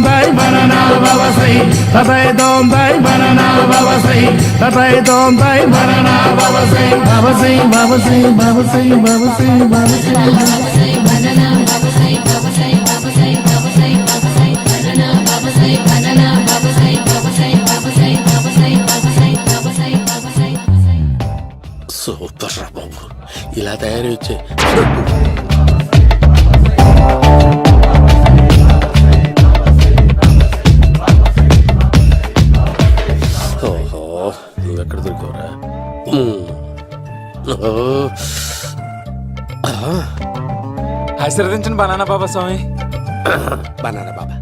dai banana babasai tatai dom dai banana babasai tatai dom dai banana babasai babasai babasai babasai babasai babasai banana babasai babasai babasai babasai babasai banana babasai banana babasai babasai babasai babasai babasai babasai babasai super రా బాబు ఇలా తయారు వచ్చే ఎక్కడ దొరికావురా ఆశీర్వదించండి banana బాబా స్వామి. Banana బాబా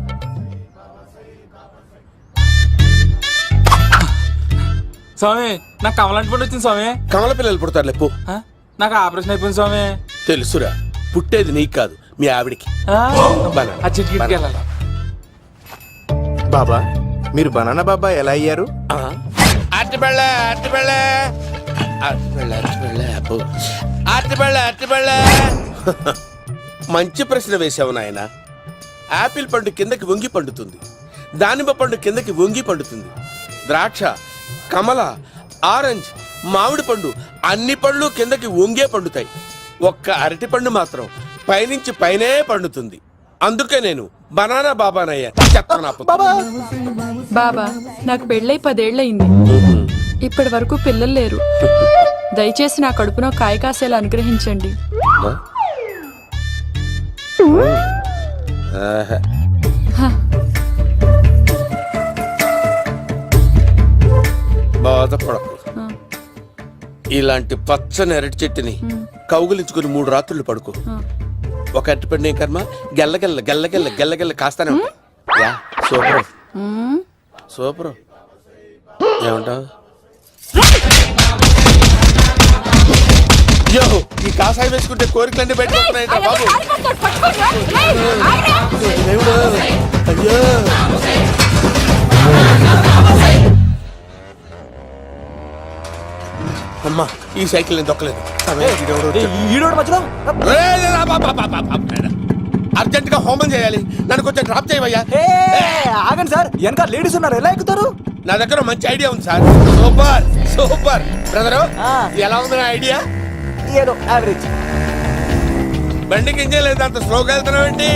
స్వామి నాకు కమలాంటి పండు వచ్చింది స్వామి. కమల పిల్లలు పుడతారు లేపు. నాకు ఆపరేషన్ అయిపోయింది స్వామి. తెలుసురా, పుట్టేది నీకు కాదు మీ ఆవిడికి. ఆ చిటికి వెళ్ళాలి. బాబా మీరు బనానా బాబా ఎలా అయ్యారు? మంచి ప్రశ్న వేసావు నాయన. ఆపిల్ పండు కిందకి వంగి పండుతుంది, దానిమ్మ పండు కిందకి వంగి పండుతుంది, ద్రాక్ష, కమల, ఆరెంజ్, మామిడి పండు అన్ని పండ్లు కిందకి వంగే పండుతాయి. ఒక్క అరటి పండు మాత్రం పైనుంచి పైనే పండుతుంది. అందుకే నేను బనానా బాబానయ్యా. బాబా నాకు పెళ్ళై 10 ఏళ్ళయింది. ఇప్పటి వరకు పిల్లలు లేరు. దయచేసి నా కడుపునో కాయ కాసేలా అనుగ్రహించండి. బాధపడకు. ఇలాంటి పచ్చని అరటి చెట్టుని కౌగులించుకుని 3 రాత్రులు పడుకో. ఒక అరటి పండు ఏం కర్మ, గెల్లగెల్ల గెల్లగెల్ల గెల్లగెల్ల కాస్తానే ఉంటాయి. Super super. ఏమంటావు? యో, ఈ కాసాయి వేసుకుంటే కోరికలన్నీ బయటకొస్తున్నాయి బాబు. దేవుడు, అయ్యో. అమ్మా, ఈ సైకిల్ నేను దొక్కలేదు. అర్జెంట్ గా హోమం చేయాలి, నన్ను కొంచెం డ్రాప్ చేయవయ్యా. ఆగండి సార్, వెనక లేడీస్ ఉన్నారు, ఎలా ఎక్కుతారు? నా దగ్గర మంచి ఐడియా ఉంది సార్. Super super. బ్రదరు, ఎలా ఉంది నా ఐడియా? ఏదో యావరేజ్. బండికి ఇంజన్ లేదు, అంత స్లోగా వెళ్తున్నావు ఏంటి?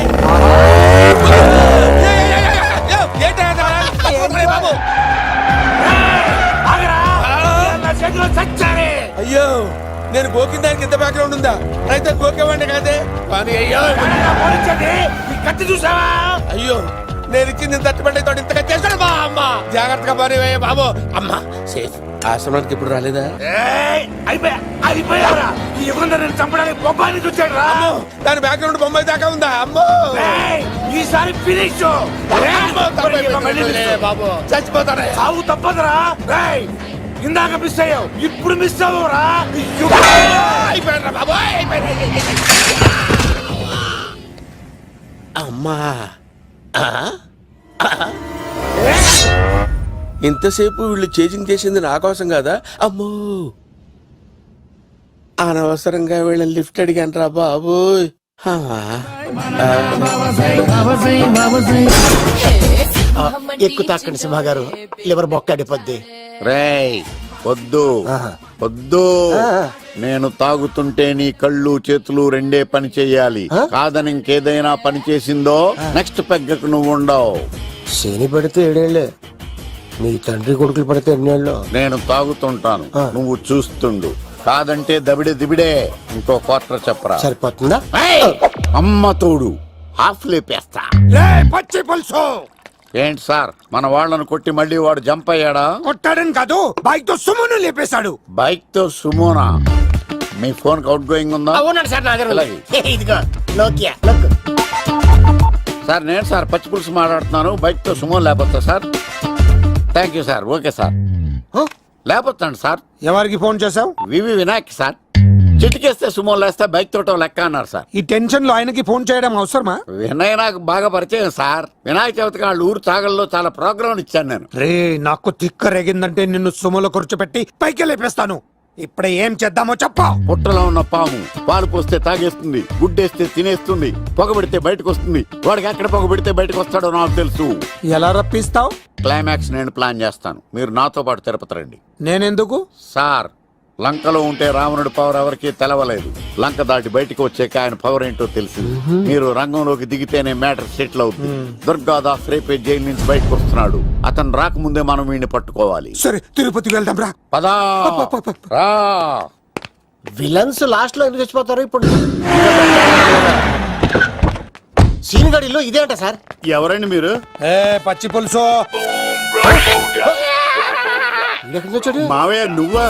అయ్యో, నేను గోకిన దానికి ఇంత బ్యాక్గ్రౌండ్ ఉందా? అయితే గోకేవాడిని కాదే. కానీ అయ్యో కత్తి చూసావా? అయ్యో, నేను ఇచ్చింది తట్టుబడి తోటి ఇంతగా చేశాడు బా. అమ్మ జాగ్రత్తగా పని వేయ బాబు. అమ్మ సేఫ్. ఆశ్రమానికి ఇప్పుడు రాలేదా? చంపడానికి బొమ్మాయిని చూచాడు రా. దాని బ్యాక్గ్రౌండ్ బొమ్మాయి దాకా ఉందా? అమ్మో, ఈసారి ఫినిష్ బాబు. చచ్చిపోతారా? సాగు తప్పదురా. ఇందాక మిస్ అయ్యావు, ఇప్పుడు మిస్ అవ్వరా. అమ్మా, ఇంతసేపు వీళ్ళు చేజింగ్ చేసింది నా కోసం కాదా? అమ్మో, అనవసరంగా వీళ్ళని లిఫ్ట్ అడిగాను రా బాబు. ఎక్కు తాకండి సింహ గారు, లివర్ బొక్క అడిపోద్ది. రేయ్ వద్దు వద్దు, నేను తాగుతుంటే నీ కళ్ళు చేతులు రెండే పని చెయ్యాలి. కాదని ఇంకేదైనా పని చేసిందో నెక్స్ట్ పెగ్గకు నువ్వు ఉండవు. శని పడితే 7 ఏళ్లే, మీ తండ్రి కొడుకులు పడితే 8 ఏళ్ళు. నేను తాగుతుంటాను, నువ్వు చూస్తుండు. కాదంటే దబిడే దిబిడే. ఇంకో క్వార్టర్ చెప్పరా? సరిపోతుందా? అమ్మ తోడు హాఫ్ లేపేస్తా. పచ్చి పులుసు. ఏంటి సార్, మన వాళ్ళను కొట్టి మళ్ళీ వాడు జంప్ అయ్యాడా? కొట్టాడని కాదు, బైక్ తో సుమోను లేపేశాడు. బైక్ తో సుమోనా? మీ ఫోన్ అవుట్ గోయింగ్ ఉందా? సార్ నేను సార్ పచ్చి పులుసు మాట్లాడుతున్నాను. బైక్ తో సుమో లేకపోతా sir? Thank you sir. Okay sir, లేకపోతాండి సార్. ఎవరికి ఫోన్ చేసావు? VV Vinayak sir. చిటికేస్తే సుమో లేస్తే బైక్ తోటో లెక్క అన్నారు సార్. ఈ టెన్షన్ లో ఆయనకి ఫోన్ చేయడం అవసరమా? వినయ్ నాకు బాగా పరిచయం సార్. వినాయక చవితికి వాళ్ళ ఊరు తాగల్లో చాలా ప్రోగ్రాం ఇచ్చాను నేను. రే, నాకు తిక్క రేగిందంటే నిన్ను సుమోలో కూర్చోబెట్టి పైకి లేపేస్తాను. ఇప్పుడు ఏం చేద్దామో చెప్పు. పుట్టలో ఉన్న పాము పాలు పోస్తే తాగేస్తుంది, గుడ్డేస్తే తినేస్తుంది, పొగబెడితే బయటకు వస్తుంది. వాడికి ఎక్కడ పొగబెడితే బయటకు వస్తాడో నాకు తెలుసు. ఎలా రప్పిస్తావు? క్లైమాక్స్ నేను ప్లాన్ చేస్తాను, మీరు నాతో పాటు తిరుపతి రండి. నేనెందుకు? సార్, లంకలో ఉంటే రావణుడి పవర్ ఎవరికి తెలవలేదు. లంక దాటి బయటకు వచ్చాక ఆయన పవర్ ఏంటో తెలిసింది. మీరు రంగంలోకి దిగితేనే మ్యాటర్ సెటిల్ అవుతుంది. దుర్గాదాస్ రేపే జైలు నుంచి బయటకు వస్తున్నాడు. అతను రాకముందే మనం వీడిని పట్టుకోవాలి. సరే, తిరుపతికి వెళ్దాం రా. పదా రా. విలన్స్ లాస్ట్ లో ఎందుకు చచ్చిపోతారు ఇప్పుడు? సీన్ గడిలో ఇదే అంట సార్. ఎవరండి మీరు? పచ్చి పులుసు. ఎక్కడి నుంచి వచ్చాడు? మావయ్య నువ్వా?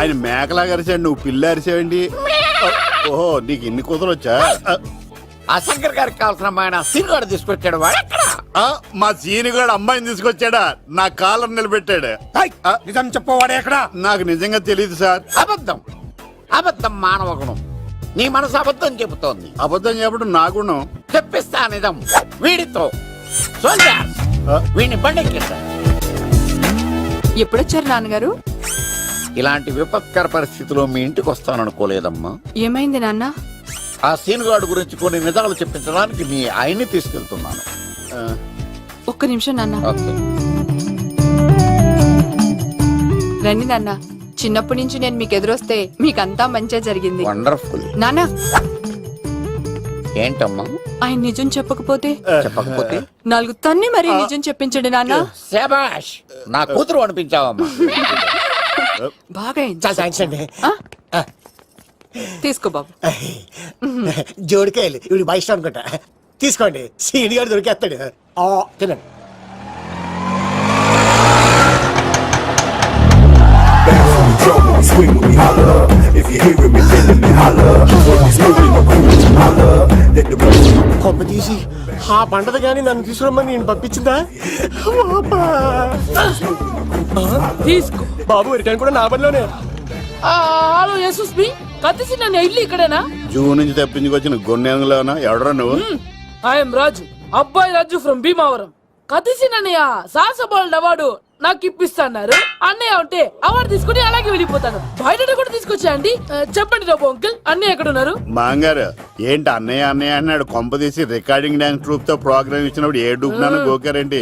ఆయన మేకలాగా అరిచాడు, నువ్వు పిల్ల అరిచావండి. ఓహో, నీకు ఇన్ని కూతురు వచ్చా? ఆ శంకర్ గారికి కావాల్సిన అమ్మాయి సీనుగాడు తీసుకొచ్చాడు. మా సీనుగాడు అమ్మాయిని తీసుకొచ్చాడా? నా కాలం నిలబెట్టాడు. నిజం చెప్పవాడే ఎక్కడ? నాకు నిజంగా తెలియదు సార్. అబద్ధం, అబద్ధం మానవ గుణం. నీ మనసు అబద్ధం చెబుతోంది. అబద్ధం చెప్పడం నా గుణం. చెప్పిస్తా నిజం వీడితో. వీడిని బండెక్కిస్తా. ఎప్పుడొచ్చారు నాన్నగారు? ఇలాంటి విపత్కర పరిస్థితిలో మీ ఇంటికి వస్తాననుకోలేదమ్మా. ఏమైంది నాన్న? ఆ సీనుగాడు గురించి కొన్ని నిజాలు చెప్పించడానికి మీ ఆయన్ని తీసుకెళ్తున్నాను. ఒక్క నిమిషం నాన్న. ఓకే. రండి నాన్న. చిన్నప్పటి నుంచి నేను మీకు ఎదురొస్తే మీకంతా మంచిగా జరిగింది. వండర్ఫుల్. నాన్న, ఏంటమ్మా? ఆయన నిజం చెప్పకపోతే చెప్పకపోతే నాలుగు తన్ని మరీ నిజం చెప్పించండి నాన్న. శభాష్, నా కూతురు అనిపించావమ్మా. బాగా అయింది. చాలా థ్యాంక్స్ అండి. తీసుకో బాబు. జోడికాయలు ఇవి బయట అనుకుంటా. తీసుకోండి, సీని గారు దొరికేస్తాడు. తినండి. Swing with me, holla. If you hearing me, feeling me, holla. When we smoking the cool, holla. Let the room. కొమ్మ తీసి ఆ పంటది కానీ నన్ను తీసుకురమ్మని నేను పంపించిందా? తీసుకో బాబు రిటర్న్ కూడా నా పనిలోనే. హలో యశస్ బి కత్తిసి నన్ను ఇల్లు ఇక్కడేనా? జూ నుంచి తప్పించుకొచ్చిన గొన్నెంగులోనా? ఎవడరా నువ్వు? ఐఎమ్ రాజు, అబ్బాయి రాజు ఫ్రమ్ భీమావరం. కత్తిసి నన్నయ్య సాహసబాల్ అవార్డు నాకు ఇప్పిస్తాన్నారు. అన్నయ్య ఉంటే అవార్డు తీసుకుని అలాగే వెళ్ళిపోతాను. బయట కూడా తీసుకొచ్చా అండి. చెప్పండి రాబు అంకుల్, అన్నయ్య ఎక్కడ ఉన్నారు? మాంగారు ఏంటి అన్నయ్య అన్నయ్య అన్నాడు? కొంప తీసి రికార్డింగ్ డాన్స్ ట్రూప్ తో ప్రోగ్రామ్ ఇచ్చినప్పుడు ఏ డూబ్నాను గోకారండి?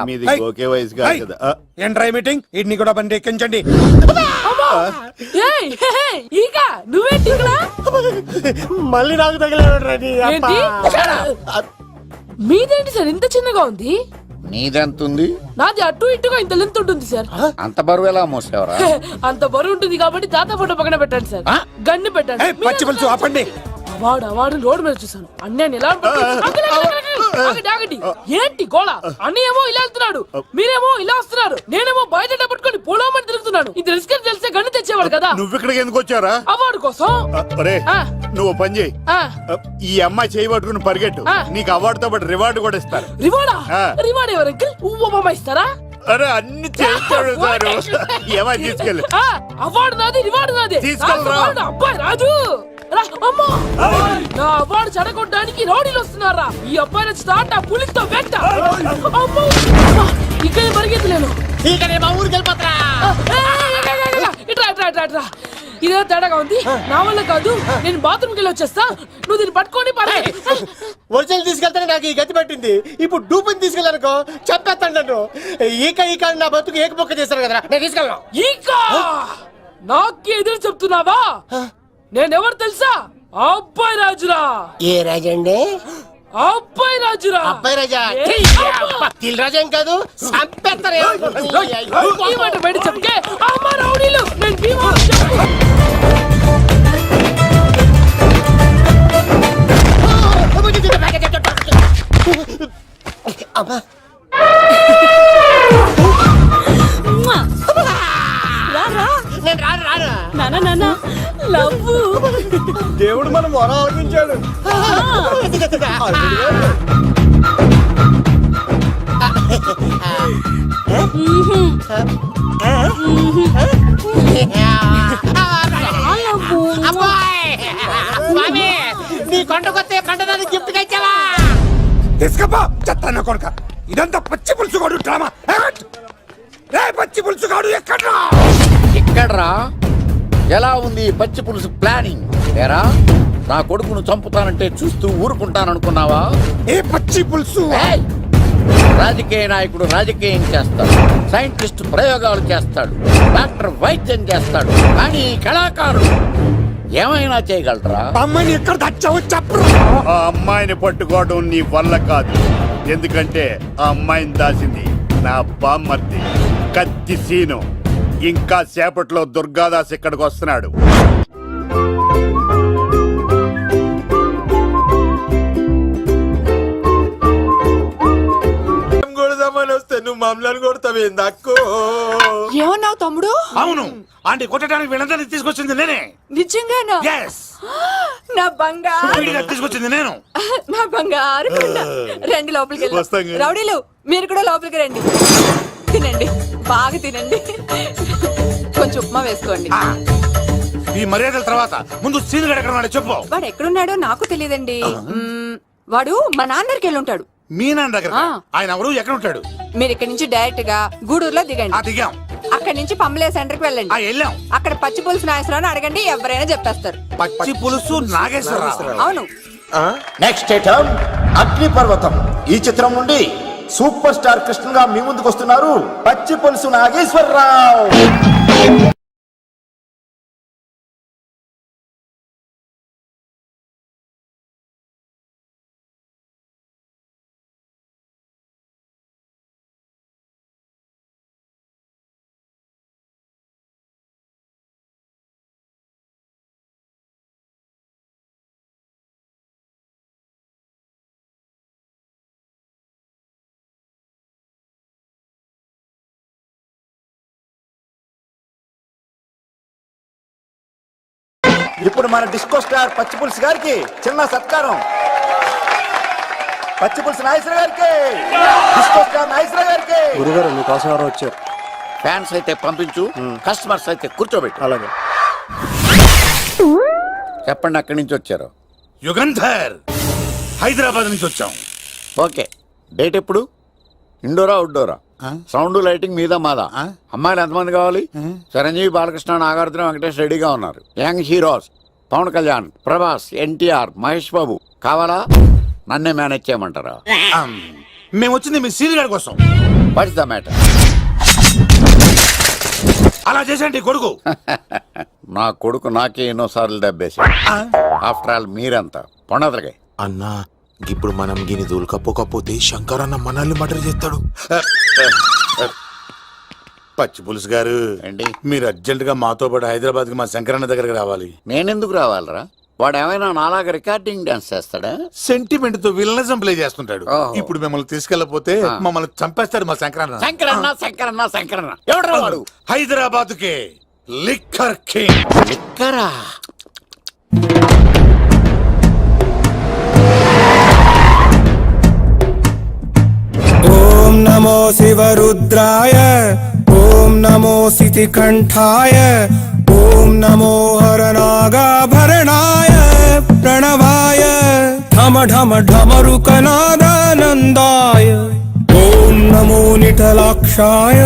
మీది గోకే వయసు కాదు కదా. ఏంట్రై మీటింగ్? ఇడ్ని కూడా బండి ఎక్కించండి. ఏయ్, హే, హే, ఈక నువ్వేంటి ఇక్కడ? మళ్ళీ నాకు తగిలాడు. ఏంటి? మీదేంటి సార్ ఇంత చిన్నగా ఉంది? నీదెంతుంది? నాది అటు ఇటుగా ఇంత లెంత్ ఉంటుంది సార్. అంత బరువు ఎలా మోసేవరా? అంత బరువు ఉంటుంది కాబట్టి తాత ఫోటో పక్కన పెట్టండి సార్. గన్ను పెట్టండి. పచ్చి పులుసు ఆపండి. అవార్డు రోడ్డు మీద చూసాను. అన్నయ్య ఎలా ఆగండి. ఏంటి గోళ? అన్నయ్య ఏమో ఇలా వెళ్తున్నాడు, మీరేమో ఇలా వస్తున్నారు, నేనేమో బయట పట్టుకొని పోలోమని తిరుగుతున్నాను. ఇది రిస్క్ తెలిస్తే గన్ను తెచ్చేవాడు కదా. నువ్వు ఇక్కడికి ఎందుకు వచ్చారా? అవార్డు కోసం. నువ్వు పని చేయి, ఈ అమ్మాయి చేయి పట్టుకుని పరిగెట్టు. నీకు అవార్డు తో పాటు రివార్డు కూడా ఇస్తారు. రివార్డా? రివార్డ్ ఎవరు అంకుల్? ఉవ్వమ్మ ఇస్తారా? అరే అన్ని చేస్తాడు సార్. ఏమై తీసుకెళ్ళి. అవార్డు నాది, రివార్డు నాది. తీసుకెళ్ళరా. అబ్బాయి రాజు అమ్మా, నా అవార్డు చెడగొట్టడానికి రౌడీలు వస్తున్నారా? ఈ అబ్బాయి నచ్చి తాట పులితో వెంట. ఇక్కడ పరిగెత్తలేను. ఇట్రా ఇదే తేడాగా ఉంది. నా వల్ల కాదు, నేను బాత్రూమ్కి వెళ్ళి వచ్చేస్తా. నువ్వు దీన్ని పట్టుకొని ఒరిజినల్ తీసుకెళ్తానే నాకు ఈ గతి పట్టింది. ఇప్పుడు డూపుని తీసుకెళ్ళానుకో చెప్పేస్తాను నన్ను. ఈక నా బతుకు ఏక బొక్క చేశారు కదా, నేను తీసుకెళ్ళను. ఇంకా నాకు ఎదురు చెప్తున్నావా? నేనెవరు తెలుసా? అబ్బాయి రాజురా. ఏ రాజండి? అబ్బాయి రాజురా. అబ్బాయి రాజా? తిల్ రాజా ఏం కాదు, చంపేస్తారు. ఈ మాట బయట చెప్తే అమ్మ రౌడీలు నేను భీమవరం చెప్పు. అమ్మా దేవుడు మనం మొర ఆలోచించాడు. నీ కొండకొస్తే కంటదాన్ని గిఫ్ట్ గా ఇచ్చావా? తీసుకపో చెత్త కొడుక ఇదంతా పచ్చి పులుసుగాడు డ్రామా రే పచ్చి పులుసుగాడు ఎక్కడ్రా ఎక్కడ్రా? ఎలా ఉంది ఈ పచ్చి పులుసు ప్లానింగ్? ఏరా, నా కొడుకును చంపుతానంటే చూస్తూ ఊరుకుంటాననుకున్నావా? ఏ పచ్చి పులుసు ఏయ్! రాజకీయ నాయకుడు రాజకీయం చేస్తాడు, సైంటిస్ట్ ప్రయోగాలు చేస్తాడు, డాక్టర్ వైద్యం చేస్తాడు, కానీ ఈ కళాకారుడు ఏమైనా చేయగలరా? అమ్మాయిని ఎక్కడ తెచ్చావో చెప్పు. ఆ అమ్మాయిని పట్టుకోవడం నీ వల్ల కాదు. ఎందుకంటే ఆ అమ్మాయిని దాసింది నా బామ్మర్ది కత్తి సీను. ఇంకా సేపట్లో దుర్గాదాస్ ఇక్కడికి వస్తున్నాడు. వస్తే నువ్వు మమ్మల్ని కొడతావు దక్కు. ఏమన్నావు తమ్ముడు? అవును, ఆంటీ కొట్టడానికి వీళ్ళందరినీ తీసుకొచ్చింది నేనే. నిజంగానా? Yes. నా బంగారు వీడిగా తీసుకొచ్చింది నేను. నా బంగారు కొండ. రండి లోపలికి వస్తాం వెళ్దాం. కదా. రౌడీలు మీరు కూడా లోపలికి రండి. తినండి, బాగా తినండి. కొంచెం ఉప్మా వేసుకోండి. ఆ, ఈ మర్యాదల తర్వాత ముందు సీన్ ఎక్కడ ఉన్నాడో చెప్పు. వాడు ఎక్కడున్నాడో నాకు తెలియదండి. వాడు మా నాన్న దగ్గరికి వెళ్ళి ఉంటాడు. మీ నాన్న దగ్గర ఆ. ఆయన ఎవరు ఎక్కడ ఉంటాడు? మీరు ఇక్కడ నుంచి డైరెక్ట్ గా గూడూరులో ఆ దిగండి. దిగాం, అక్కడ నుంచి పంబలే సెంటర్ కి ఆ వెళ్ళండి. వెళ్ళాం. అక్కడ పచ్చి పులుసు నాగేశ్వరరావు అడగండి, ఎవరైనా చెప్పేస్తారు. పచ్చి పులుసు నాగేశ్వరరావు. అవును. నెక్స్ట్ ఐటమ్ అగ్నిపర్వతం. ఈ చిత్రం నుండి సూపర్ స్టార్ కృష్ణగా మీ ముందుకు వస్తున్నారు పచ్చి పులుసు నాగేశ్వరరావు. ఇప్పుడు మన డిస్కో స్టార్ పచ్చి పులుసు గారికి చిన్న సత్కారం. పచ్చి పులుసు నాగేశ్వర గారికి, డిస్కో స్టార్ నాగేశ్వర గారికి. గురుగారు మీకోసం ఎవరో వచ్చారు. ఫ్యాన్స్ అయితే పంపించు, కస్టమర్స్ అయితే కూర్చోబెట్టు. అలాగే. చెప్పండి, అక్కడి నుంచి వచ్చారు. యుగంధర్, హైదరాబాద్ నుంచి వచ్చాం. ఓకే, డేట్ ఎప్పుడు? ఇండోరా అవుట్డోరా? సౌండ్ లైటింగ్ మీద మాదా? అమ్మాయిలు ఎంతమంది కావాలి? చిరంజీవి, బాలకృష్ణ, నాగార్జున, వెంకటేష్ రెడీగా ఉన్నారు. యంగ్ హీరోస్ పవన్ కళ్యాణ్, ప్రభాస్, ఎన్టీఆర్, మహేష్ బాబు కావాలా? నన్నే మేనేజ్ చేయమంటారా? మేము వచ్చింది మీ సీన్ గారి కోసం. What's the matter? అలా చేసేంటి కొడుకు? నా కొడుకు నాకే ఎన్నోసార్లు దెబ్బేసి. ఆఫ్టర్ ఆల్ మీరంతా పొండదలకే. అన్నా ఇప్పుడు మనం గిని దూలకపోతే శంకర్ అన్న మనల్ని మర్డర్ చేస్తాడు. పచ్చి పులుసు గారు ఏంటి? మీరు అర్జెంట్ గా మాతో పాటు హైదరాబాద్ కి మా శంకరన్న దగ్గరకు రావాలి. నేనెందుకు రావాలరా? వాడు ఏమైనా నాలాగా రికార్డింగ్ డాన్స్ చేస్తాడా? సెంటిమెంట్ తో విలనిజం ప్లే చేస్తుంటాడు. ఓహో. ఇప్పుడు మిమ్మల్ని తీసుకెళ్లపోతే మమ్మల్ని చంపేస్తాడు మా శంకరన్న. శంకరన్న శంకరన్న శంకరన్న ఎవడరా వాడు? హైదరాబాద్ కే లిక్కర్ కింగ్. లిక్కరా? ఓం నమో శివరుద్రాయ, ఓం నమో సితికంఠాయ, ఓం నమో హరనాగాభరణాయ ప్రణవాయ ఢమ ఢమ ఢమరుకనాదానందాయ. ఓం నమో నిటలాక్షాయ,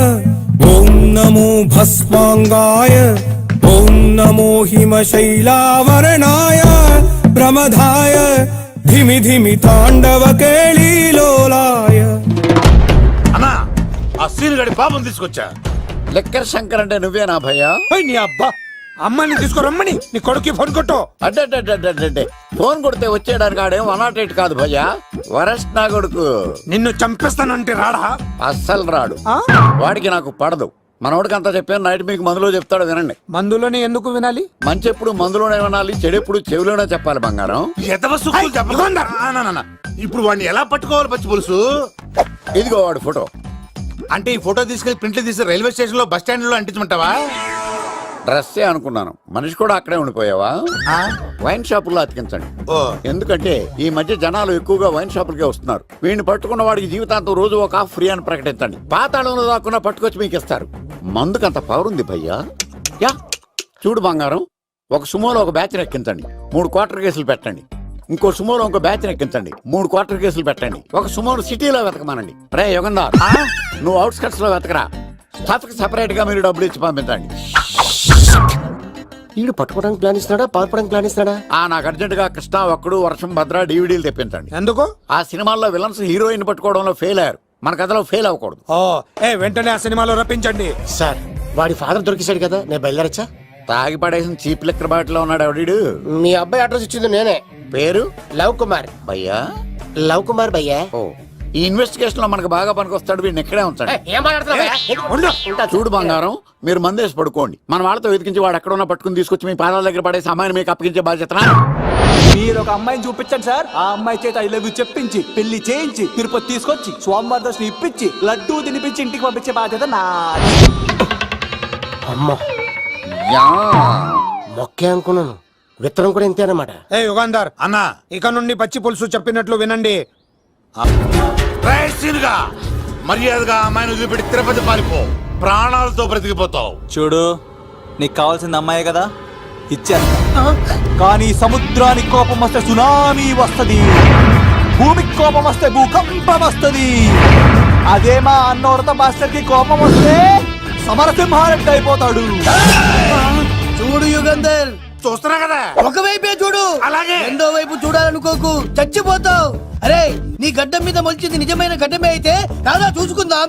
ఓం నమో భస్మాంగాయ, ఓం నమో హిమశైలావరణాయ ప్రమదాయ ధిమి ధిమి తాండవ కేళీలోలాయ. అన్నా, ఆ సీన్ గడి పాపం తీసుకొచ్చా. లిక్కర్ శంకర్ అంటే నువ్వేనా భయ్యా? ఏయ్, నీ అబ్బా, అమ్మాయిని తీసుకురమ్మని నీ కొడుకు ఫోన్ కొట్టు. అడ్డే ఫోన్ కొడితే వచ్చేయడానికి ఆడేం 108 కాదు భయ్యా, వరస్ట్ నా కొడుకు. నిన్ను చంపేస్తానంటే రాడా? అస్సలు రాడు. వాడికి నాకు పడదు. మనోడికి అంతా చెప్పాను, నైట్ మీకు మందులో చెప్తాడు వినండి. మందులోనే ఎందుకు వినాలి? మంచి ఎప్పుడు మందులోనే వినాలి, చెడు ఎప్పుడు చెవిలోనే చెప్పాలి బంగారం. ఎదవ సుక్కులు చెప్పకుండా. ఇప్పుడు వాడిని ఎలా పట్టుకోవాలి పచ్చి పులుసు? ఇదిగో వాడు ఫోటో. అంటే ఈ ఫోటో తీసుకెళ్లి ప్రింట్లు తీసి రైల్వే స్టేషన్ లో బస్ స్టాండ్ లో అంటించమంటావా? డ్రెస్సే అనుకున్నాను, మనిషి కూడా అక్కడే ఉండిపోయావా? వైన్ షాపుల్లో అతికించండి. ఎందుకంటే ఈ మధ్య జనాలు ఎక్కువగా వైన్ షాపులకే వస్తున్నారు. వీడిని పట్టుకున్న వాడికి జీవితాంతం రోజు ఒక ఆఫ్ ఫ్రీ అని ప్రకటించండి. పాతాళంలో దాక్కున్నా పట్టుకొచ్చి మీకు ఇస్తారు. మందుకంత పవర్ ఉంది భయ్యా. యా చూడు బంగారం, ఒక సుమోలో ఒక బ్యాచ్ ఎక్కించండి, 3 క్వార్టర్ కేసులు పెట్టండి. ఇంకో సుమోలో ఇంకో బ్యాచ్ ఎక్కించండి. 3 క్వార్టర్ కేసులు పెట్టండి. ఒక సుమోను సిటీలో వెతకమానండి. రే యుగంధర్, నువ్వు అవుట్స్కట్స్ లో వెతకరా. స్టాఫ్ కి సెపరేట్ గా మీరు డబ్బులు ఇచ్చి పంపించండి. వీడు పట్టుకోవడానికి ప్లాన్ ఇస్తున్నాడా, పారిపోవడానికి ప్లాన్ ఇస్తున్నాడా? నాకు అర్జెంట్ గా కృష్ణ, ఒక్కడు, వర్షం, భద్ర డివిడీలు తెప్పించండి. ఎందుకు? ఆ సినిమాల్లో విలన్స్ హీరోయిన్ పట్టుకోవడంలో ఫెయిల్ అయ్యారు. మన కథలో ఫెయిల్ అవ్వకూడదు. వెంటనే ఆ సినిమాలో రప్పించండి. సార్, వాడి ఫాదర్ దొరికేశాడు కదా, నేను బయలుదేరచ్చా? తాగి పడేసిన చీప్ లెక్కర్ బాటిలో ఉన్నాడు ఎవడీడు. మీ అబ్బాయి అడ్రస్ ఇచ్చింది నేనే. పేరు లవ్ కుమార్. భయ్యా? లవ్ కుమార్ భయ్యా. ఓ, ఈ ఇన్వెస్టిగేషన్ లో మనకు బాగా పనికొస్తాడు. వీడిని ఇక్కడే ఉంచండి. ఏం మాట్లాడుతున్నావు? చూడు బంగారం, మీరు మందేసి పడుకోండి. మన వాళ్ళతో వెతికించి వాడు ఎక్కడ ఉన్నా పట్టుకుని తీసుకొచ్చి మీ పాదాల దగ్గర పడేసి అమ్మాయిని మీకు అప్పగించే బాధ్యత. మీరు ఒక అమ్మాయిని చూపించండి సార్. ఆ అమ్మాయి చేత ఐ లవ్ యూ చెప్పించి పెళ్లి చేయించి తిరుపతి తీసుకొచ్చి స్వామివారి దర్శనం ఇప్పించి లడ్డూ తినిపించి ఇంటికి పంపించే బాధ్యత నాది. అమ్మా, మొక్కే అనుకున్నాను. విత్తనం కూడా ఇంతే అన్నమాట. యుగాంధర్ అన్న, ఇక నుండి పచ్చి పులుసు చెప్పినట్లు వినండి. మర్యాదగా అమ్మాయిని వదిలిపెట్టి తిరుపతి పారిపో. ప్రాణాలతో బ్రతికిపోతావు. చూడు, నీకు కావాల్సింది అమ్మాయే కదా, ఇచ్చేస్తా. కానీ సముద్రానికి కోపం వస్తే సునామీ వస్తది, భూమికి కోపం వస్తే భూకంపం వస్తది. అదే మా అన్నవరత మాస్టర్ కి కోపం వస్తే సమరసింహారెడ్డి అయిపోతాడు. చూడు యుగంధర్, చూస్తున్నా కదా, ఒకవైపే చూడు, అలాగే రెండో వైపు చూడాలనుకోకు, చచ్చిపోతావు. అరే, నీ గడ్డం మీద మొలిచింది నిజమైన గడ్డమే అయితే రాదా చూసుకుందాం.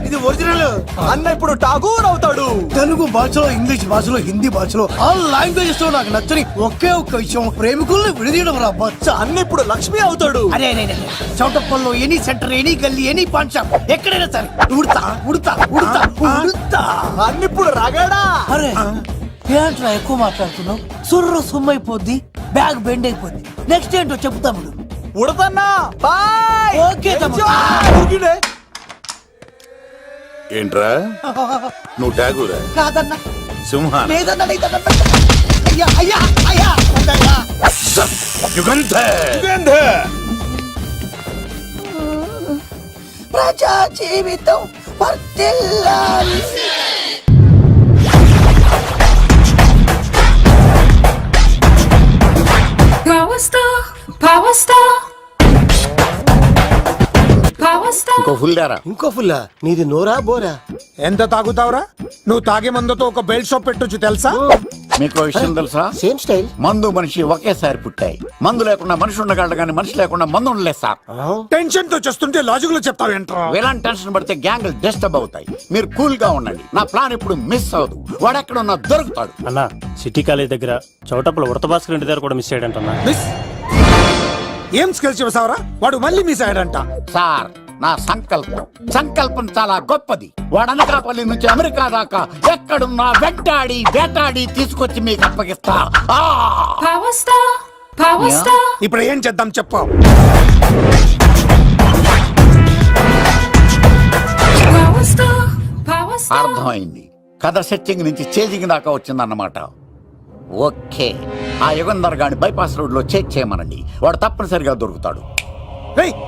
ఇది ఒరిజినల్. అన్న ఇప్పుడు ఠాగూర్ అవుతాడు. తెలుగు భాషలో, ఇంగ్లీష్ భాషలో, హిందీ భాషలో ఆల్ లాంగ్వేజెస్ లో నాకు నచ్చని ఒకే ఒక్క విషయం, ప్రేమికుల్ని విడదీయడం రా బచ్చ. అన్న ఇప్పుడు లక్ష్మి అవుతాడు. అరే చౌటప్పల్లో ఎనీ సెంటర్, ఎనీ గల్లీ, ఎనీ పాన్ షాప్, ఎక్కడైనా సరే ఉడతా ఉడతా ఉడతా ఉడతా. అన్న ఇప్పుడు రాగాడా. అరే ఏంట్రా ఎక్కువ మాట్లాడుతున్నావు? సుర్రు సుమ్మైపోద్ది, బ్యాగ్ బెండ్ అయిపోద్ది. నెక్స్ట్ ఏంటో చెప్తాము. ఉడతన్నా బాయ్. ఓకే ఏంట్రా నువ్వు ఠాగూరా? కాదన్నా, సింహ లేదన్నా, లేదన్నా. అయ్యా అయ్యా అయ్యా వద్దయ్యా. ప్రజా జీవితం వర్ధిల్లాలి. ఇంకో ఫుల్ దారా. ఇంకో ఫుల్లా? నీది నోరా బోరా? ఎంత తాగుతావురా? నువ్వు తాగే మందుతో ఒక బెల్ట్ షాప్ పెట్టొచ్చు తెలుసా? మీకు విషయం తెలుసా? Same style. మందు మనిషి ఒకేసారి పుట్టాయి. మందు లేకుండా మనిషి ఉండగలడు కానీ మనిషి లేకుండా మందు ఉండలేదు సార్. టెన్షన్ తో చేస్తుంటే లాజిక్ లో చెప్తావు ఏంట్రా? ఎలాంటి టెన్షన్ పడితే గ్యాంగ్లు డిస్టర్బ్ అవుతాయి. మీరు కూల్ గా ఉండండి. నా ప్లాన్ ఇప్పుడు మిస్ అవ్వదు. వాడెక్కడున్నా దొరుకుతాడు. అన్నా, సిటీ కాలేజ్ దగ్గర చౌటప్పుల ఉడత భాస్కర్ ఇంటి దగ్గర కూడా మిస్ అయ్యాడంటన్నా. మిస్ ఏం స్కిల్స్ చేసావరా? వాడు మళ్ళీ మిస్ అయ్యాడంట. సార్, నా సంకల్పం చాలా గొప్పది. వాడు అనకాపల్లి నుంచి అమెరికా దాకా ఎక్కడున్నా వెంటాడి వేటాడి తీసుకొచ్చి మీకు అప్పగిస్తా. ఇప్పుడు ఏం చేద్దాం చెప్పు. అర్థమైంది. కథ సెట్టింగ్ నుంచి చేజింగ్ దాకా వచ్చిందన్నమాట. ఓకే, ఆ యుగంధర్ గాని బైపాస్ రోడ్ లో చెక్ చేయమనండి. వాడు తప్పనిసరిగా దొరుకుతాడు.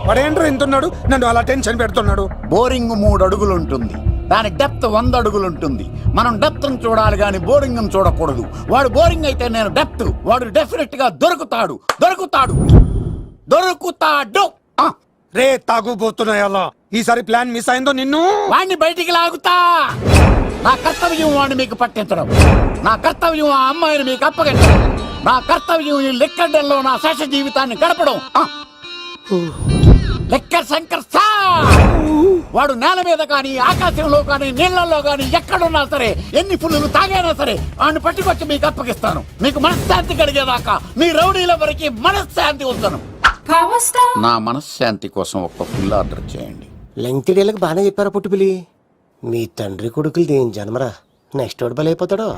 వాడేంట్రా ఇంటున్నాడు? నన్ను అలా టెన్షన్ పెడుతున్నాడు. బోరింగ్ 3 అడుగులు ఉంటుంది, దాని డెప్త్ 100 అడుగులు ఉంటుంది. మనం డెప్త్ చూడాలి గాని బోరింగ్ చూడకూడదు. వాడు బోరింగ్ అయితే నేను డెప్త్. వాడు డెఫినెట్ గా దొరుకుతాడు. రే తాగుబోతున్నాయా? ఈసారి ప్లాన్ మిస్ అయిందో నిన్ను వాడిని బయటికి లాగుతా. నా కర్తవ్యం వాడిని మీకు పట్టించడం. నా కర్తవ్యం ఆ అమ్మాయిని మీకు అప్పగించడం. నా కర్తవ్యం ఈ లెక్కడ్డల్లో నా శేష జీవితాన్ని గడపడం. లెక్కర్ శంకర్ సార్, వాడు నేల మీద కానీ ఆకాశంలో కానీ నీళ్లలో కానీ ఎక్కడున్నా సరే, ఎన్ని ఫుల్లు తాగైనా సరే వాడిని పట్టుకొచ్చి మీకు అప్పగిస్తాను. మీకు మనశ్శాంతి కలిగేదాకా మీ రౌడీల వరకు మనశ్శాంతి ఉంచను. నా మనశ్శాంతి కోసం ఒక ఫుల్ ఆర్డర్ చేయండి. లెంగ్త్ డేలకు బాగానే చెప్పారా పుట్టుపిల్లి? మీ తండ్రి కొడుకులు దేని జన్మరా? నెక్స్ట్ వాడు బలైపోతాడో.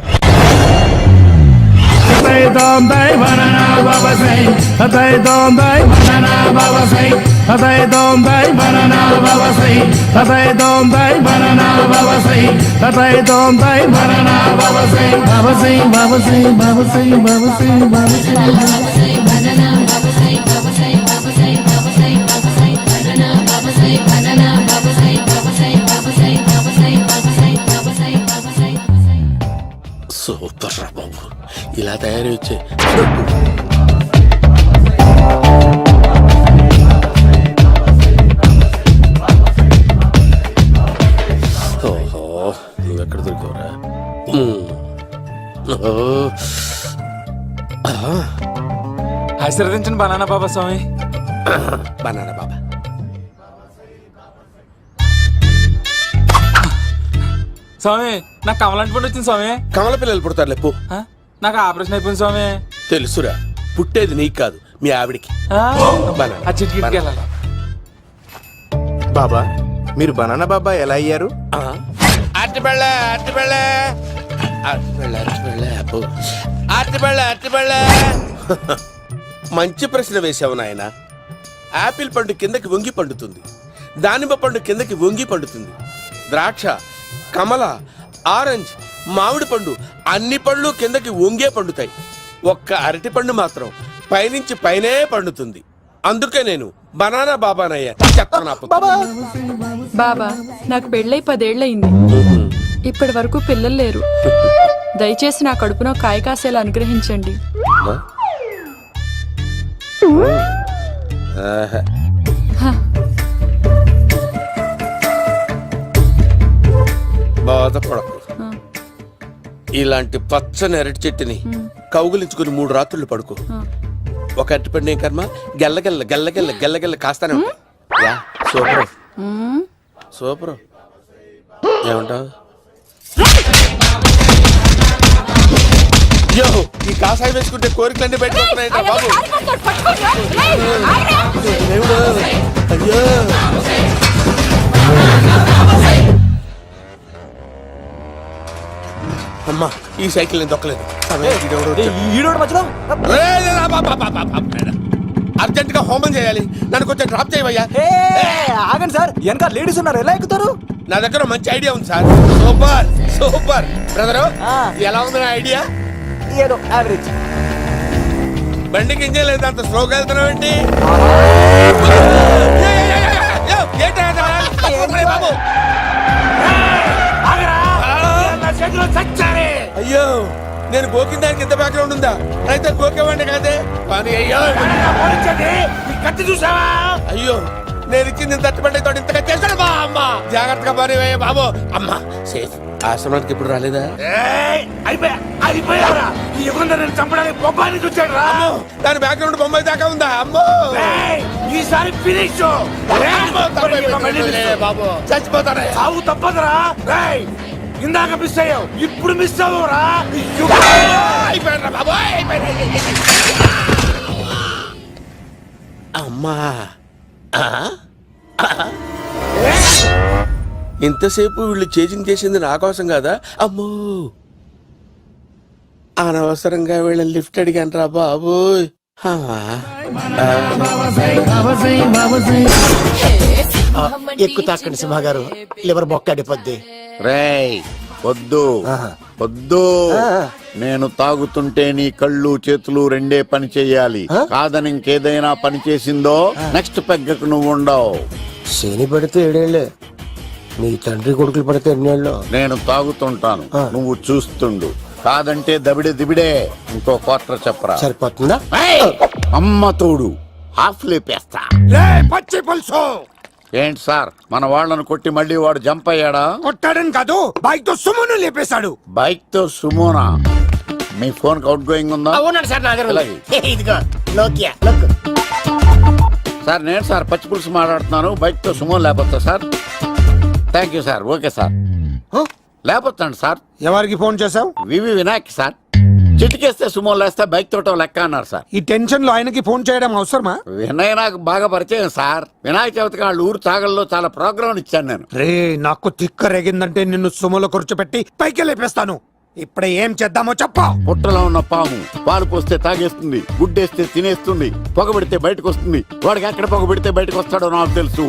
సూపర్ రా బాబు, ఇలా తయారు వచ్చే ఆశీర్వదించండి బనానా బాబా స్వామి. బనానా బాబా. స్వామి నాకు కమలాంటి పండు వచ్చింది స్వామి. కమల పిల్లలు పుడతారు లేపు. ఆ? నాకు ఆపరేషన్ అయిపోయింది స్వామి. తెలుసురా, పుట్టేది నీకు కాదు మీ ఆవిడికి. ఆ? బనానా. ఆ చిటికిటికి వెళ్ళాలి. బాబా మీరు బనానా బాబా ఎలా అయ్యారు? మంచి ప్రశ్న వేసావు నాయన. ఆపిల్ పండు కిందకి వంగి పండుతుంది, దానిమ్మ పండు కిందకి వంగి పండుతుంది, ద్రాక్ష, కమల, ఆరెంజ్, మామిడి పండు అన్ని పళ్ళు కిందకి వంగే పండుతాయి. ఒక్క అరటి పండు మాత్రం పైనుంచి పైనే పండుతుంది. అందుకే నేను బనానా బాబానయ్యా. బాబా నాకు పెళ్ళై 10 ఏళ్లయింది. ఇప్పటి వరకు పిల్లలు లేరు. దయచేసి నా కడుపునో కాయ కాసేలా అనుగ్రహించండి. బాధపడకు. ఇలాంటి పచ్చని అరటి చెట్టుని కౌగులించుకుని 3 రాత్రులు పడుకో. ఒక అరటి పండు ఏం కర్మ, గెల్లగెల్ల గెల్లగెల్ల గెల్లగెల్ల కాస్తానే ఉంటాయి. Yeah, super super. ఏమంటావు? యో, ఈ కాసాయి వేసుకుంటే కోరికలన్నీ బయటకు వస్తున్నాయంట బాబు. దేవుడు, అయ్యో. అమ్మా, ఈ సైకిల్ నేను దొక్కలేదు. అర్జెంట్ గా హోమం చేయాలి, నన్ను కొంచెం డ్రాప్ చేయవయ్యా. ఆగండి సార్, వెనక లేడీస్ ఉన్నారు, ఎలా ఎక్కుతారు? నా దగ్గర మంచి ఐడియా ఉంది సార్. Super super. బ్రదరు, ఎలా ఉంది నా ఐడియా? ఏదో యావరేజ్. బండికి ఇంజన్ లేదు, అంత స్లోగా వెళ్తున్నావు ఏంటి? బాబు అయ్యో, నేను గోకిన దానికి ఇంత బ్యాక్గ్రౌండ్ ఉందా? అయితే గోకేవాడిని కాదే. కానీ అయ్యో, కత్తి చూసావా? అయ్యో, నేను ఇచ్చింది తట్టుబడి తోడు ఇంతగా చేశాడు బా. అమ్మ జాగ్రత్తగా పని బాబు. అమ్మ సేఫ్. ఆశ్రమానికి ఇప్పుడు రాలేదా? అయిపోయారా? ఈ యుగంలో నేను చంపడానికి బొమ్మాయిని చూచాడు రా. దాని బ్యాక్గ్రౌండ్ బొమ్మాయి దాకా ఉందా? అమ్మో, ఈసారి ఫినిష్ బాబు. చచ్చిపోతానే, సాగు తప్పదురా. ఇందాక మిస్ అయ్యావు, ఇప్పుడు మిస్ అవ్వరా. అమ్మా, ఇంతసేపు వీళ్ళు చేజింగ్ చేసింది నా కోసం కాదా? అమ్మో, అనవసరంగా వీళ్ళని లిఫ్ట్ అడిగాను రా బాబు. ఎక్కువ తాకండి సింహ గారు, లివర్ బొక్కడిపోద్ది. రేయ్ వద్దు వద్దు, నేను తాగుతుంటే నీ కళ్ళు చేతులు రెండే పని చెయ్యాలి. కాదని ఇంకేదైనా పని చేసిందో నెక్స్ట్ పెగ్గకు నువ్వు ఉండవు. శని పడితే 7 ఏళ్లే, మీ తండ్రి కొడుకులు పడితే 2 ఏళ్ళు. నేను తాగుతుంటాను, నువ్వు చూస్తుండు. కాదంటే దబిడే దిబిడే. ఇంకో క్వార్టర్ చెప్పరా? సరిపోతుందా? అమ్మ తోడు, హాఫ్ లేపేస్తా. పచ్చి పులుసు. ఏంటి సార్, మన వాళ్ళను కొట్టి మళ్ళీ వాడు జంప్ అయ్యాడా? కొట్టాడని కాదు, బైక్ తో సుమోను లేపేశాడు. బైక్ తో సుమోనా? మీ ఫోన్ అవుట్ గోయింగ్ ఉందా? అవునండి సార్, నా దగ్గర అలాగే. ఇదిగో నోకియా. సార్ నేను సార్ పచ్చి పులుసు మాట్లాడుతున్నాను. బైక్ తో సుమో లేకపోతా sir? Thank you sir. Okay sir, లేకపోతాండి సార్. ఎవరికి ఫోన్ చేసావు? VV Vinayak sir. చిటికేస్తే సుమో లేస్తే బైక్ తోటం లెక్క అన్నారు సార్. ఈ టెన్షన్ లో ఆయనకి ఫోన్ చేయడం అవసరమా? వినయ్ నాకు బాగా పరిచయం సార్. వినాయక చవితికి వాళ్ళ ఊరు చాగల్లో చాలా ప్రోగ్రాం ఇచ్చాను నేను. రే, నాకు తిక్క రేగిందంటే నిన్ను సుమోలో కూర్చోబెట్టి పైకి లేపేస్తాను. ఇప్పుడే ఏం చేద్దామో చెప్ప. పుట్టలో ఉన్న పాము పాలు పోస్తే తాగేస్తుంది, గుడ్డేస్తే తినేస్తుంది, పొగబెడితే బయటకు వస్తుంది. వాడికి ఎక్కడ పొగబెడితే బయటకు వస్తాడో నాకు తెలుసు.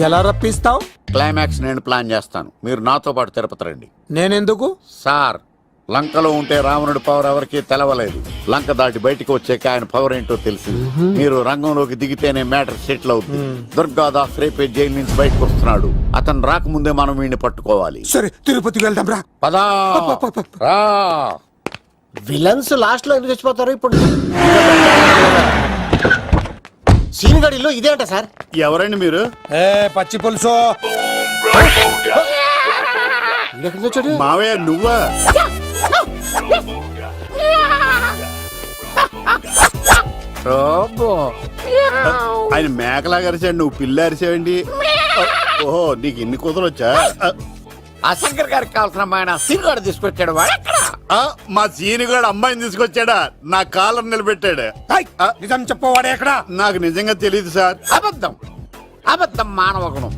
ఎలా రప్పిస్తావు? క్లైమాక్స్ నేను ప్లాన్ చేస్తాను, మీరు నాతో పాటు తిరుపతి రండి. నేనెందుకు? సార్, లంకలో ఉంటే రావణుడి పవర్ ఎవరికి తెలవలేదు. లంక దాటి బయటకు వచ్చాక ఆయన పవర్ ఏంటో తెలిసింది. మీరు రంగంలోకి దిగితేనే మ్యాటర్ సెటిల్ అవుతుంది. దుర్గాదాస్ రేపే జైలు నుంచి బయటకు వస్తున్నాడు. అతను రాకముందే మనం వీడిని పట్టుకోవాలి. సరే, తిరుపతికి వెళ్దాం రా. పదా రా. విలన్స్ లాస్ట్ లో ఎందుకు చచ్చిపోతారు? ఇప్పుడు సీన్ గడిలో ఇదే అంట సార్. ఎవరండి మీరు? పచ్చి పులుసు. మావయ్య నువ్వా? రోబో. ఆయన మేకలాగా అరిచాడు, నువ్వు పిల్ల అరిచావండి. ఓహో, నీకు ఇన్ని కూతురు వచ్చా? ఆ శంకర్ గారికి కావాల్సిన అమ్మాయి సీనుగాడు తీసుకొచ్చాడు. వాడు ఎక్కడ? మా సీనుగాడు అమ్మాయిని తీసుకొచ్చాడా? నా కాలర్ నిలబెట్టాడు. నిజం చెప్పవాడే ఎక్కడ? నాకు నిజంగా తెలియదు సార్. అబద్ధం, అబద్ధం మానవ గుణం.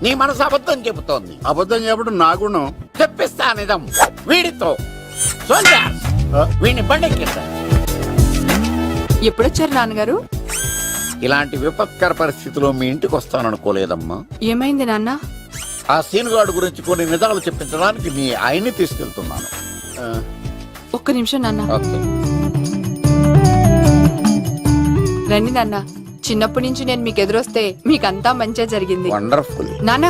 నీ మనసు అబద్ధం చెబుతోంది. అబద్ధం చెప్పడం నా గుణం. చెప్పిస్తా నిజం. వీడితో సోల్జర్స్ వీడిని బండెక్కిస్తా. ఎప్పుడొచ్చారు నాన్నగారు? ఇలాంటి విపత్కర పరిస్థితిలో మీ ఇంటికి వస్తాననుకోలేదమ్మా. ఏమైంది నాన్న? ఆ సీనుగాడు గురించి కొన్ని నిజాలు చెప్పించడానికి మీ ఆయన్ని తీసుకెళ్తున్నాను. ఒక్క నిమిషం నాన్న. ఓకే. రండి నాన్న. చిన్నప్పటి నుంచి నేను మీకు ఎదురొస్తే మీకంతా మంచిగా జరిగింది. వండర్ఫుల్. నాన్న,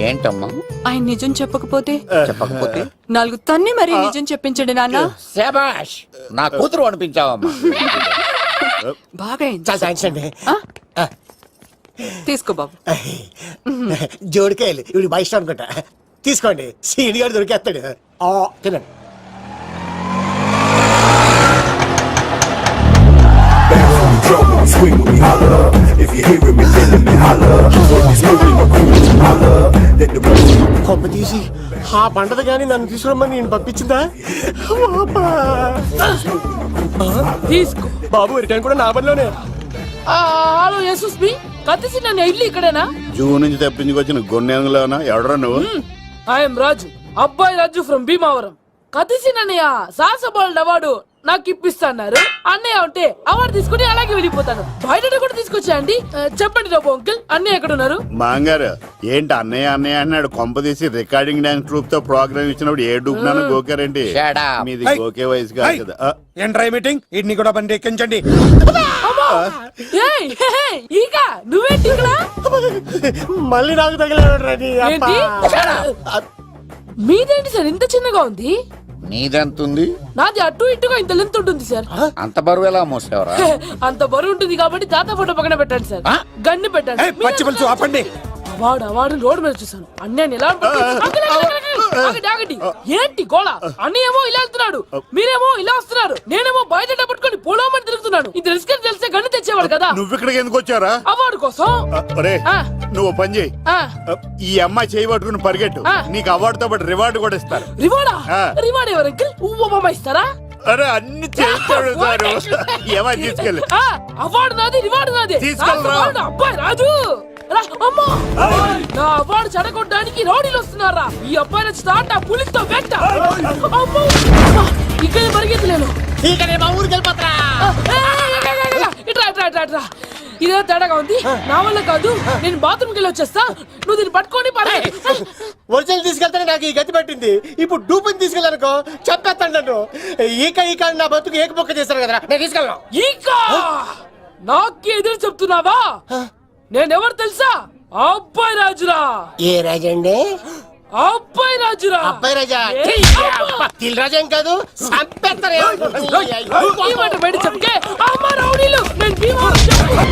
ఏంటమ్మా? ఆయన నిజం చెప్పకపోతే చెప్పకపోతే 4 తన్ని మరి నిజం చెప్పించండి నాన్న. శభాష్, నా కూతురు అనిపించావమ్మా. బాగా అయింది. చాలా థ్యాంక్స్ అండి. తీసుకో బాబు. జోడికాయలు ఇవి బాగా ఇష్టం అనుకుంటా. తీసుకోండి, సీని గారు దొరికేస్తాడు. తినండి. Drum when we swing when we holler. If you hearing me, feeling me, holler. When we smoking my cool, holler. Let the road. కొమ్మ తీసి ఆ పంటది కానీ నన్ను తీసుకురమ్మని నేను పంపించిందా? తీసుకో. బాబు రిటర్న్ కూడా నా పనిలోనే. హలో యశస్ మీ కత్తిసి నన్ను ఇల్లు ఇక్కడేనా? జూ నుంచి తప్పించుకొచ్చిన గొన్నెంగులోనా? ఎవడరా నువ్వు? ఐఎమ్ రాజు, అబ్బాయి రాజు ఫ్రమ్ భీమావరం. కత్తిసి నన్నయ్య సాహసబోల్డ్ అవార్డు నాకు ఇప్పిస్తాన్నారు. అన్నయ్య ఉంటే అవార్డు తీసుకుని అలాగే వెళ్ళిపోతాను. బయట కూడా తీసుకొచ్చాయండి. చెప్పండి రాబు అంకుల్, అన్నయ్య ఎక్కడ ఉన్నారు? మాంగారు ఏంటి అన్నయ్య అన్నయ్య అన్నాడు? కొంప తీసి రికార్డింగ్ డాన్స్ ట్రూప్ తో ప్రోగ్రామ్ ఇచ్చినప్పుడు ఏ డూబ్నాను గోకారండి? మీది గోకే వయసు కాదు కదా. ఏంట్రై మీటింగ్? ఇడ్ని కూడా బండి ఎక్కించండి. ఈక నువ్వేంటి ఇక్కడ? మళ్ళీ నాకు తగిలాడు. ఏంటి? మీదేంటి సార్ ఇంత చిన్నగా ఉంది? నీదెంతుంది? నాది అటు ఇటుగా ఇంత లెంత్ ఉంటుంది సార్. అంత బరువు ఎలా మోసేవరా? అంత బరువు ఉంటుంది కాబట్టి తాత ఫోటో పక్కన పెట్టండి సార్. గన్ను పెట్టండి. పచ్చి పులుసు ఆపండి. వాడు రోడ్డు మీద చూసాను. అన్నయ్య ఎలా ఆగండి. ఏంటి గోళ? అన్నయ్య ఏమో ఇలా వెళ్తున్నాడు, మీరేమో ఇలా వస్తున్నారు, నేనేమో బయట పట్టుకొని పొలమని తిరుగుతున్నాను. ఇది రిస్క్ అని తెలిస్తే గన్ను తెచ్చేవాడు కదా. నువ్వు ఇక్కడికి ఎందుకు వచ్చారా? అవార్డు కోసం. నువ్వు పని చేయి, ఈ అమ్మాయి చేయి పట్టుకుని పరిగెట్టు. నీకు అవార్డుతో పాటు రివార్డు కూడా ఇస్తారు. రివార్డా? రివార్డ్ ఎవరు అంకిల్? ఉవ్వమ్మ ఇస్తారా? అరే అన్ని చేస్తాడు సారు. ఏమని తీసుకెళ్ళి అవార్డు నాది, రివార్డు నాది. తీసుకెళ్ళరా. అబ్బాయి రాజు నా అవార్డు చెడగొట్టడానికి రౌడీలు వస్తున్నారా? ఈ అబ్బాయి నచ్చి తాట పులితో వెంట. ఇక్కడ పరిగెత్తలేను. ఇట్రా ఇదే తేడాగా ఉంది. నా వల్ల కాదు, నేను బాత్రూమ్కి వెళ్ళి వచ్చేస్తా. నువ్వు దీన్ని పట్టుకొని ఒరిజినల్ తీసుకెళ్తానే నాకు ఈ గతి పట్టింది. ఇప్పుడు డూపుని తీసుకెళ్ళానుకో చెప్పేస్తాను నన్ను. ఈక నా బతుకు ఏకపొక్క చేశారు కదా, నేను తీసుకెళ్ళను. ఈక నాకు ఎదురు చెప్తున్నావా? నేనెవరు తెలుసా? అబ్బాయి రాజురా. ఏ రాజండి? అబ్బాయి రాజురా. అబ్బాయి రాజా? తిల్ రాజా ఏం కాదు, సంపేస్తారు. బయట చెప్తే అమ్మ రౌడీలు. నేను భీమవరం